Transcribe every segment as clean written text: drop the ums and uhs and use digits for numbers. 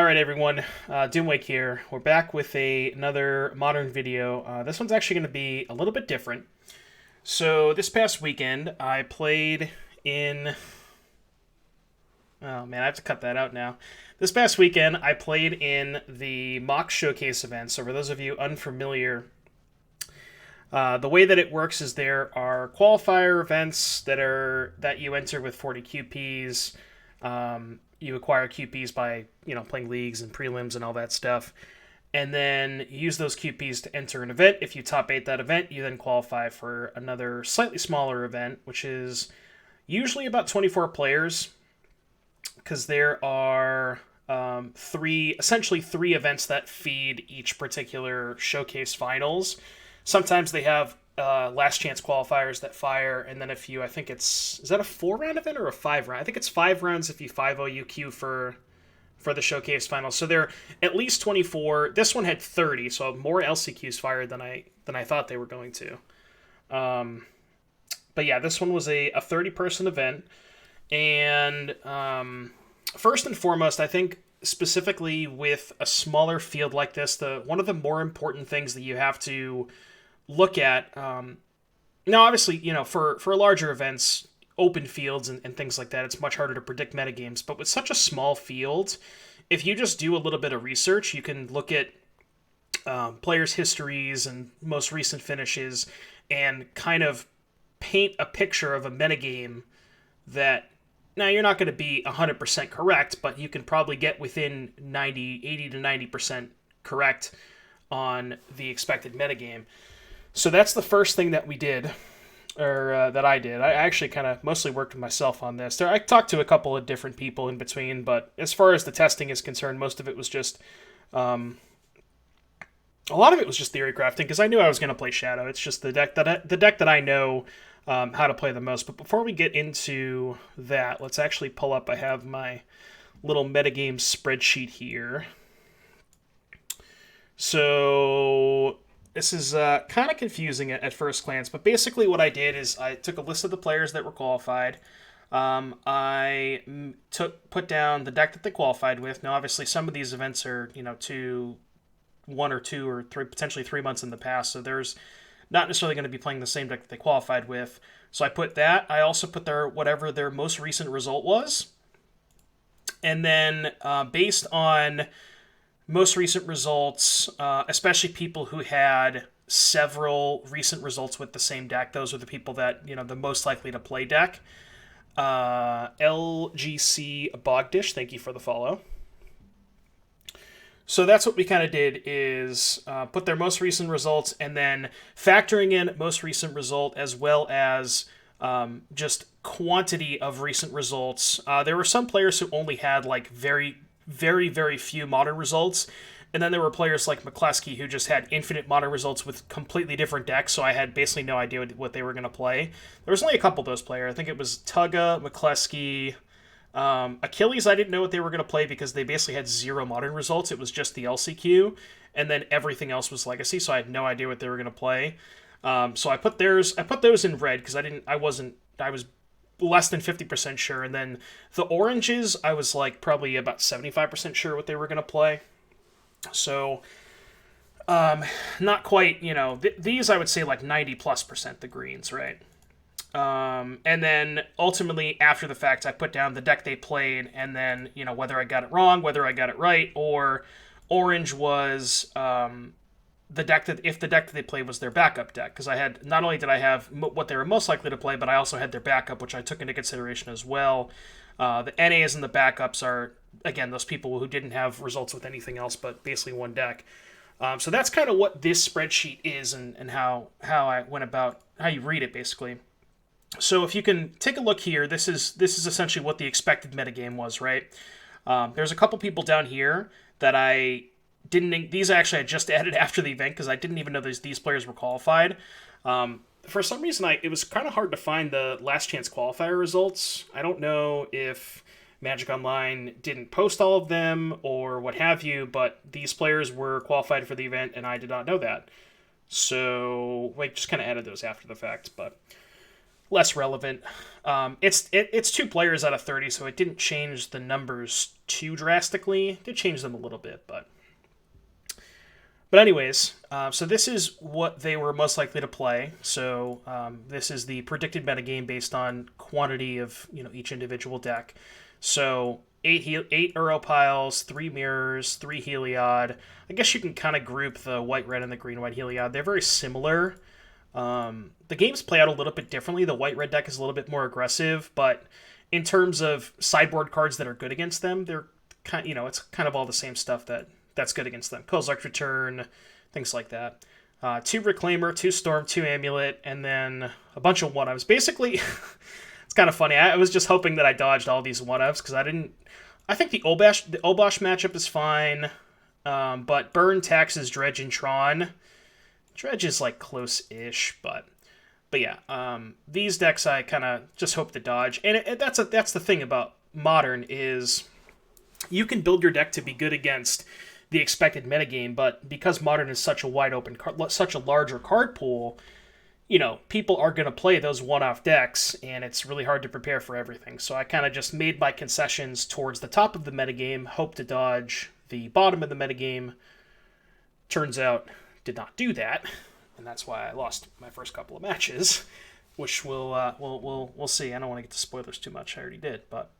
Alright everyone, Doomwake here. We're back with another modern video. This one's actually going to be a little bit different. So this past weekend I played in... Oh man, I have to cut that out now. This past weekend I played in the MOCS Showcase event. So for those of you unfamiliar, the way that it works is there are qualifier events that you enter with 40 QPs. You acquire QPs by, playing leagues and prelims and all that stuff. And then you use those QPs to enter an event. If you top 8 that event, you then qualify for another slightly smaller event, which is usually about 24 players, because there are essentially three events that feed each particular showcase finals. Sometimes they have last chance qualifiers that fire, and then if you, I think is that a 4-round event or a 5-round? I think it's 5 rounds if you 5-0 UQ for the showcase finals. So they're at least 24. This one had 30, so more LCQs fired than I thought they were going to. But yeah, this one was a 30-person event, and first and foremost, I think specifically with a smaller field like this, one of the more important things that you have to look at, now obviously, for larger events, open fields and things like that, it's much harder to predict metagames, but with such a small field, if you just do a little bit of research, you can look at players' histories and most recent finishes and kind of paint a picture of a metagame that, now you're not going to be 100% correct, but you can probably get within 80 to 90% correct on the expected metagame. So that's the first thing that we did, or that I did. I actually kind of mostly worked with myself on this. I talked to a couple of different people in between, but as far as the testing is concerned, most of it was just, a lot of it was just theory crafting, because I knew I was going to play Shadow. It's just the deck that I know how to play the most. But before we get into that, let's actually pull up. I have my little metagame spreadsheet here. So this is kind of confusing at first glance, but basically what I did is I took a list of the players that were qualified. I put down the deck that they qualified with. Now, obviously, some of these events are 1 or 2 or 3, potentially 3 months in the past, so there's not necessarily going to be playing the same deck that they qualified with. So I put that. I also put whatever their most recent result was, and then based on most recent results, especially people who had several recent results with the same deck, those are the people that, the most likely to play deck. LGC Bogdish, thank you for the follow. So that's what we kind of did, is put their most recent results, and then factoring in most recent result as well as just quantity of recent results. There were some players who only had very, very, very few modern results, and then there were players like McCleskey who just had infinite modern results with completely different decks, so I had basically no idea what they were going to play. There was only a couple of those players. I think it was Tugga, McCleskey, Achilles. I didn't know what they were going to play because they basically had 0 modern results. It was just the LCQ, and then everything else was Legacy, so I had no idea what they were going to play. So I put those in red because I was less than 50% sure, and then the oranges, I was probably about 75% sure what they were going to play. So, not quite, these I would say 90+% the greens, right? And then ultimately after the fact, I put down the deck they played, and then, whether I got it wrong, whether I got it right, or orange was, if the deck that they played was their backup deck, because not only did I have what they were most likely to play, but I also had their backup, which I took into consideration as well. The NAs and the backups are, again, those people who didn't have results with anything else but basically one deck. So that's kind of what this spreadsheet is, and how I went about, how you read it, basically. So if you can take a look here, this is essentially what the expected metagame was, right? There's a couple people down here that I didn't. These actually I just added after the event because I didn't even know these players were qualified. For some reason, it was kind of hard to find the last chance qualifier results. I don't know if Magic Online didn't post all of them or what have you, but these players were qualified for the event, and I did not know that. So just kind of added those after the fact. But less relevant. It's 2 players out of 30, so it didn't change the numbers too drastically. It did change them a little bit, but anyways, so this is what they were most likely to play. So this is the predicted metagame based on quantity of each individual deck. So eight Uro piles, 3 mirrors, 3 Heliod. I guess you can kind of group the white-red and the green-white Heliod. They're very similar. The games play out a little bit differently. The white-red deck is a little bit more aggressive, but in terms of sideboard cards that are good against them, they're kind it's kind of all the same stuff that's good against them. Kozilek's Return, things like that. 2 Reclaimer, 2 Storm, 2 Amulet, and then a bunch of 1-ofs. Basically, it's kind of funny. I was just hoping that I dodged all these 1-ofs because I think the Obosh matchup is fine, but Burn, Taxes, Dredge, and Tron. Dredge is like close-ish, but yeah, these decks I kind of just hope to dodge, and that's the thing about Modern is you can build your deck to be good against the expected metagame, but because Modern is such a wide open, such a larger card pool, people are going to play those 1-off decks, and it's really hard to prepare for everything. So I kind of just made my concessions towards the top of the metagame, hope to dodge the bottom of the metagame. Turns out, did not do that, and that's why I lost my first couple of matches, which we'll see. I don't want to get to spoilers too much. I already did, but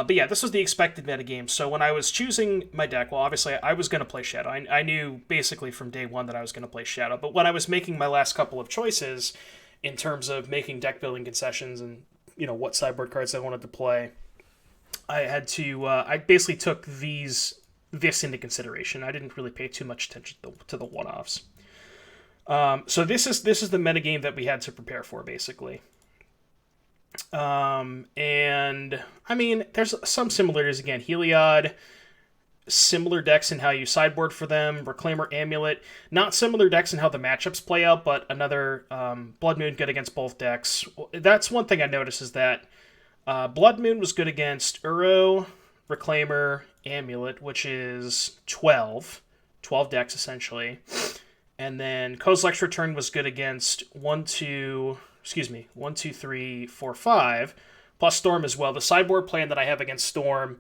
yeah, this was the expected metagame. So when I was choosing my deck, well, obviously I was going to play Shadow. I knew basically from day one that I was going to play Shadow. But when I was making my last couple of choices in terms of making deck building concessions and what sideboard cards I wanted to play, I had to. I basically took this into consideration. I didn't really pay too much attention to the 1-offs. So this is the metagame that we had to prepare for, basically. And I mean, there's some similarities again. Heliod, similar decks in how you sideboard for them. Reclaimer, Amulet, not similar decks in how the matchups play out, but another Blood Moon good against both decks. That's one thing I noticed is that Blood Moon was good against Uro, Reclaimer, Amulet, which is 12 decks essentially. And then Kozilek's Return was good against 1, 2, 3, 4, 5, plus Storm as well. The sideboard plan that I have against Storm,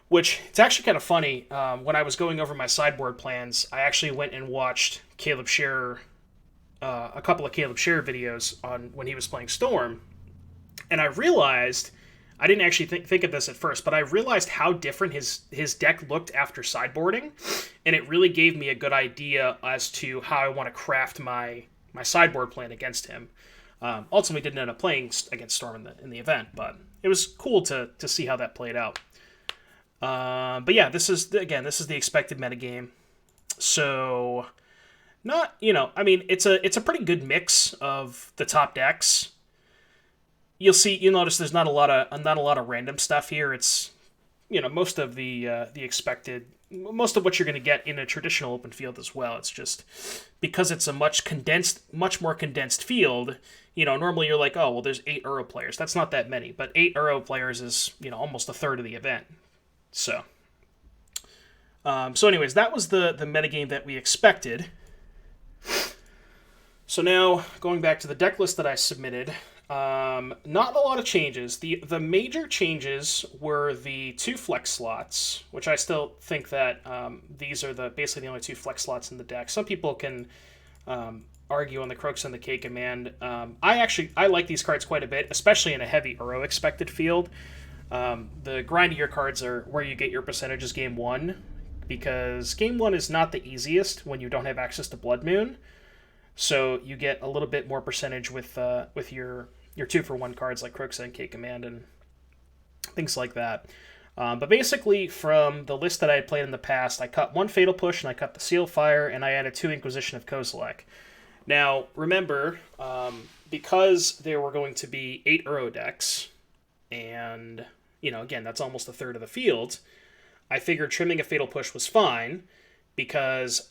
which it's actually kind of funny, when I was going over my sideboard plans, I actually went and watched Caleb Scherer, a couple of Caleb Scherer videos on when he was playing Storm, and I realized, I didn't actually think of this at first, but I realized how different his deck looked after sideboarding, and it really gave me a good idea as to how I want to craft my sideboard plan against him. Ultimately didn't end up playing against Storm in the event, but it was cool to see how that played out. But yeah, this is the expected metagame. So, I mean, it's a pretty good mix of the top decks. You'll notice there's not a lot of random stuff here. It's, most of the expected, most of what you're going to get in a traditional open field as well. It's just because it's a much more condensed field. Normally you're like, oh, well, there's 8 Uro players. That's not that many, but 8 Uro players is, almost a third of the event. So anyways, that was the metagame that we expected. So now, going back to the deck list that I submitted, not a lot of changes. The major changes were the 2 flex slots, which I still think that these are basically the only 2 flex slots in the deck. Some people can argue on the Crooks and the K command. I like these cards quite a bit, especially in a heavy Uro expected field. The grindier cards are where you get your percentages game 1, because game 1 is not the easiest when you don't have access to Blood Moon. So you get a little bit more percentage with your 2-for-1 cards like Crooks and K command and things like that. But basically, from the list that I had played in the past, I cut 1 Fatal Push and I cut the Seal Fire, and I added 2 Inquisition of Kozilek. Now, remember, because there were going to be 8 Uro decks, and, again, that's almost a third of the field, I figured trimming a Fatal Push was fine, because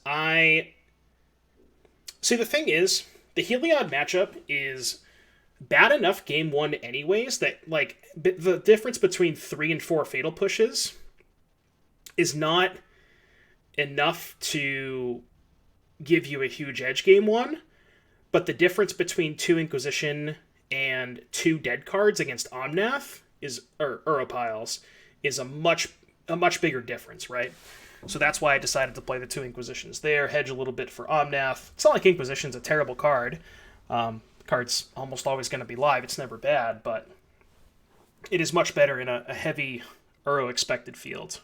See, the thing is, the Heliod matchup is bad enough game 1 anyways, that, the difference between 3 and 4 Fatal Pushes is not enough to give you a huge edge game 1, but the difference between 2 Inquisition and 2 dead cards against Omnath or Uropiles is a much bigger difference, right? So that's why I decided to play the 2 Inquisitions there, hedge a little bit for Omnath. It's not like Inquisition's a terrible card. Card's almost always going to be live. It's never bad, but it is much better in a heavy Uro expected field.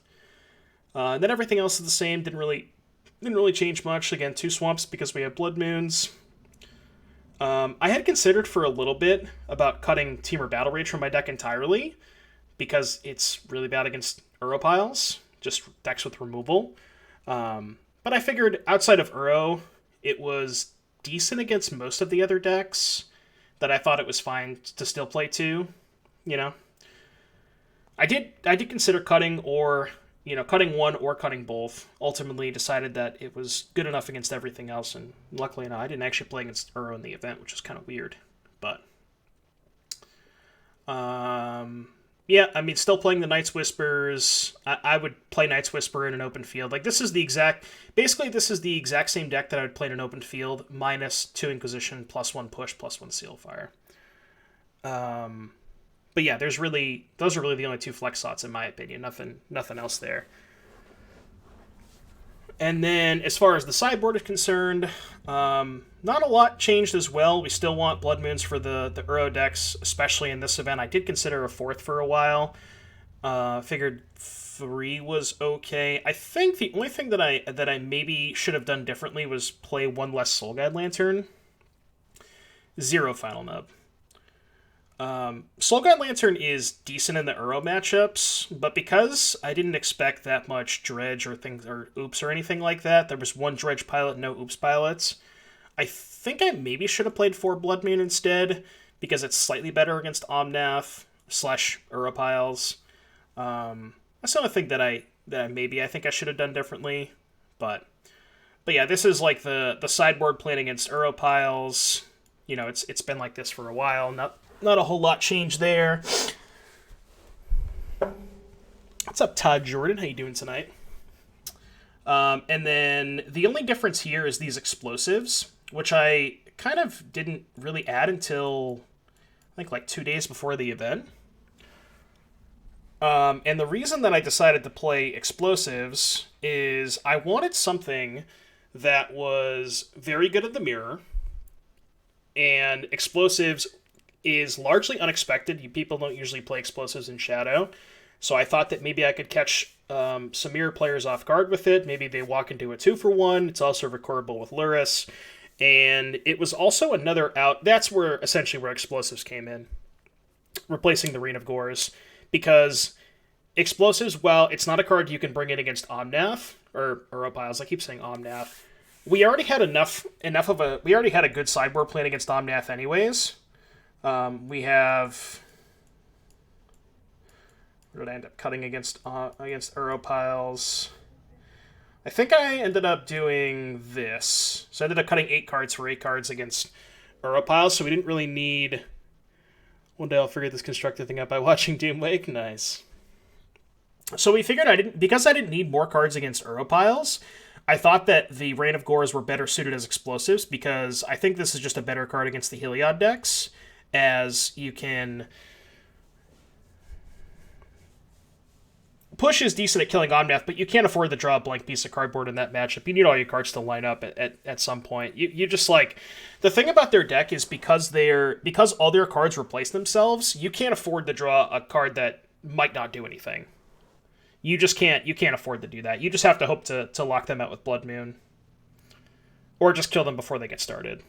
And then everything else is the same. Didn't really change much. Again, 2 swamps because we have Blood Moons. I had considered for a little bit about cutting Temur Battle Rage from my deck entirely because it's really bad against Uropiles, just decks with removal. But I figured outside of Uro, it was decent against most of the other decks that I thought it was fine to still play 2, you know. I did consider cutting cutting 1 or cutting both. Ultimately decided that it was good enough against everything else, and luckily enough, I didn't actually play against Uro in the event, which is kind of weird. But yeah, I mean, still playing the Night's Whispers. I would play Night's Whisper in an open field. Like, this is the exact same deck that I would play in an open field, minus 2 Inquisition, +1 Push, +1 Sealfire. But yeah, those are really the only 2 flex slots in my opinion. Nothing else there. And then as far as the sideboard is concerned, not a lot changed as well. We still want Blood Moons for the Uro decks, especially in this event. I did consider a 4th for a while. Figured 3 was okay. I think the only thing that I maybe should have done differently was play 1 less Soul Guide Lantern. 0 Final Nub. Soul Guide Lantern is decent in the Uro matchups, but because I didn't expect that much dredge or oops or anything like that, there was 1 dredge pilot, no oops pilots. I think I maybe should have played 4 Blood Moon instead, because it's slightly better against Omnath / Uropiles. That's the only thing that I think I should have done differently, but yeah, this is like the sideboard playing against Uropiles. You know, it's been like this for a while. Not a whole lot changed there. What's up, Todd Jordan? How you doing tonight? And then the only difference here is these explosives, which I kind of didn't really add until I think like 2 days before the event. And the reason that I decided to play explosives is I wanted something that was very good at the mirror, and explosives is largely unexpected. People don't usually play explosives in Shadow. So I thought that maybe I could catch some mirror players off guard with it. Maybe they walk into a 2-for-1. It's also recordable with Luris. And it was also another out. That's where essentially where explosives came in, replacing the Reign of Gores. Because explosives, while it's not a card you can bring in against Omnath, or Uropiles, I keep saying Omnath. We already had we already had a good sideboard playing against Omnath anyways. We have... What did I end up cutting against Uropiles? I think I ended up doing this. So I ended up cutting 8 cards for 8 cards against Uropiles, so we didn't really need... One day I'll figure this constructed thing out by watching Doomwake. Nice. So we figured because I didn't need more cards against Uropiles, I thought that the Reign of Gores were better suited as explosives, because I think this is just a better card against the Heliod decks, as you can... Push is decent at killing Omnath, but you can't afford to draw a blank piece of cardboard in that matchup. You need all your cards to line up at some point. You just like... The thing about their deck is because all their cards replace themselves, you can't afford to draw a card that might not do anything. You just can't afford to do that. You just have to hope to lock them out with Blood Moon. Or just kill them before they get started.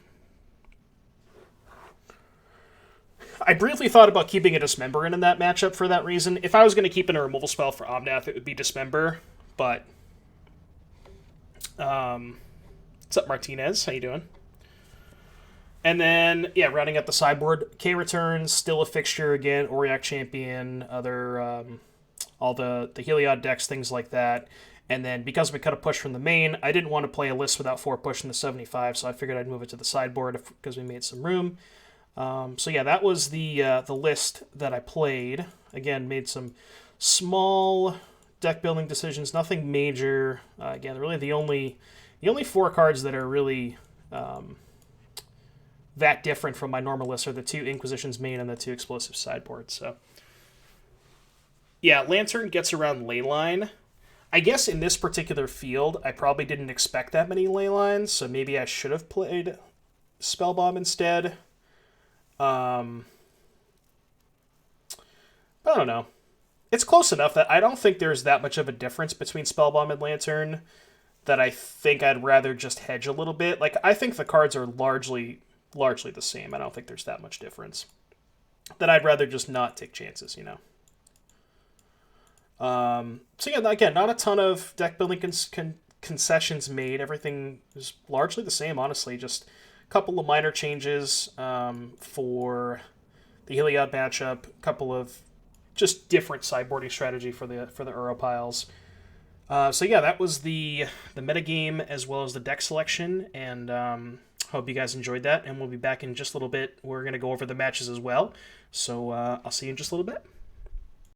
I briefly thought about keeping a Dismember in that matchup for that reason. If I was going to keep in a removal spell for Omnath, it would be Dismember. But, what's up, Martinez? How you doing? And then, yeah, rounding up the sideboard, K returns, still a fixture again, Auriok Champion, other, all the Heliod decks, things like that. And then, because we cut a push from the main, I didn't want to play a list without 4 push in the 75, so I figured I'd move it to the sideboard because we made some room. So yeah, that was the list that I played. Again, made some small deck building decisions, nothing major. Again, really the only 4 cards that are really that different from my normal list are the 2 Inquisitions main and the 2 Explosive sideboard. So yeah, Lantern gets around Leyline. I guess in this particular field, I probably didn't expect that many Leylines, so maybe I should have played Spellbomb instead. But I don't know. It's close enough that I don't think there's that much of a difference between Spellbomb and Lantern that I think I'd rather just hedge a little bit. Like, I think the cards are largely the same. I don't think there's that much difference. That I'd rather just not take chances, you know. So yeah, again, not a ton of deck building concessions made. Everything is largely the same, honestly. Just a couple of minor changes for the Heliod matchup. A couple of just different sideboarding strategy for the Uro piles. So yeah, that was the metagame as well as the deck selection, and hope you guys enjoyed that. And we'll be back in just a little bit. We're gonna go over the matches as well. So I'll see you in just a little bit.